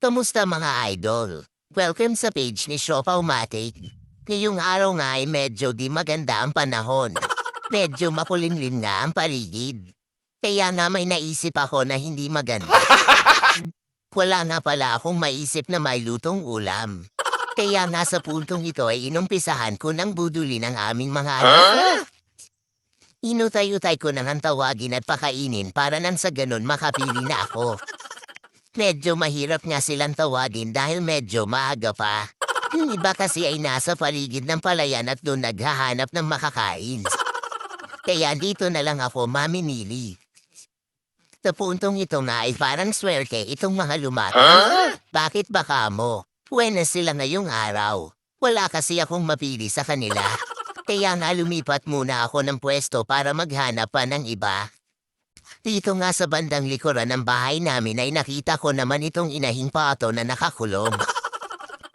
Kamusta mga idol? Welcome sa page ni Shopaumatic. Ngayong araw nga ay medyo di maganda ang panahon. Medyo makulimlim nga ang paligid. Kaya nga may naisip ako na hindi maganda. Wala nga pala akong maisip na may lutong ulam. Kaya nga sa puntong ito ay inumpisahan ko ng budulin ang aming mga anak. Inutay-utay ko nang ang tawagin at pakainin para nang sa ganun makapili na ako. Medyo mahirap nga silang tawagin dahil medyo maaga pa. Yung iba kasi ay nasa paligid ng palayan at doon naghahanap ng makakain. Kaya dito na lang ako mamimili. Sa puntong ito nga ay parang swerte itong mga lumatang. Bakit baka mo? Buenas sila ngayong araw. Wala kasi akong mapili sa kanila. Kaya nga lumipat muna ako ng pwesto para maghanap pa ng iba. Dito nga sa bandang likuran ng bahay namin ay nakita ko naman itong inahing pato na nakakulong.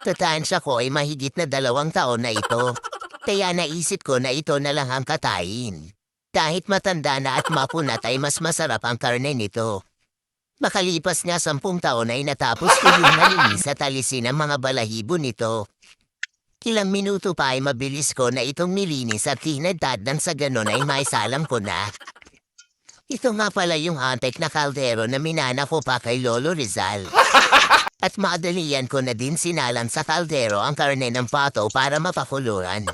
Tatansya ko ay mahigit na 2 taon na ito. Kaya naisip ko na ito na lang ang katayin. Kahit matanda na at mapunat ay mas masarap ang karne nito. Makalipas nga 10 taon ay natapos ko yung nalinis at alisin ang mga balahibo nito. Ilang minuto pa ay mabilis ko na itong nilinis at tinadtad nang sa ganon ay maisalam ko na. Ito nga pala yung antek na kaldero na minana ko pa kay Lolo Rizal. At madalian ko na din sinalan sa kaldero ang karne ng pato para mapakuluran.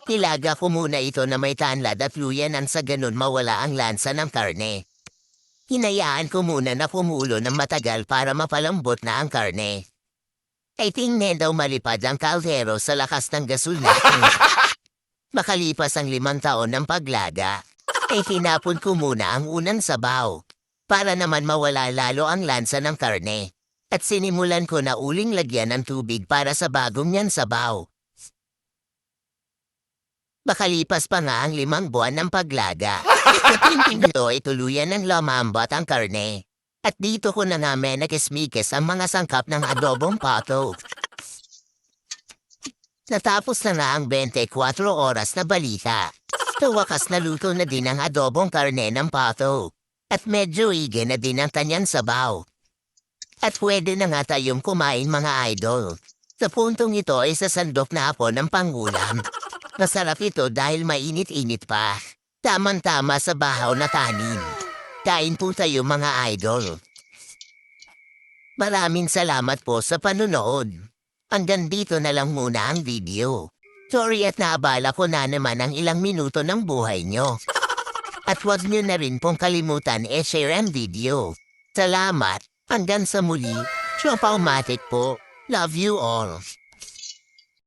Nilaga ko muna ito na may tanlad at luyanan sa ganun mawala ang lansa ng karne. Hinayaan ko muna na kumulo ng matagal para mapalambot na ang karne. Ay tingnan daw malipad ang kaldero sa lakas ng gasolina. Makalipas ang 5 taon ng paglaga, ay tinapon ko muna ang unang sabaw para naman mawala lalo ang lansa ng karne. At sinimulan ko na uling lagyan ng tubig para sa bagong yan sabaw. Makalipas pa nga ang 5 buwan ng paglaga. Ito ay tuluyan ng lumambot ang karne. At dito ko na nga menakismikis ang mga sangkap ng adobong pato. Natapos na nga ang 24 oras na balita. Sa wakas naluto na din ang adobong karne ng pato. At medyo ige na din ang kanyang sabaw. At pwede na nga tayong kumain mga idol. Sa puntong ito ay sasandok na ako ng pangulam. Masarap ito dahil mainit-init pa. Tamang-tama sa bahaw na tanin. Kain po tayo mga idol. Maraming salamat po sa panonood. Hanggang dito na lang muna ang video. Sorry at naabala ko na naman ang ilang minuto ng buhay nyo. At huwag nyo na rin pong kalimutan share ang video. Salamat. Hanggang sa muli. Shopaumatic po. Love you all.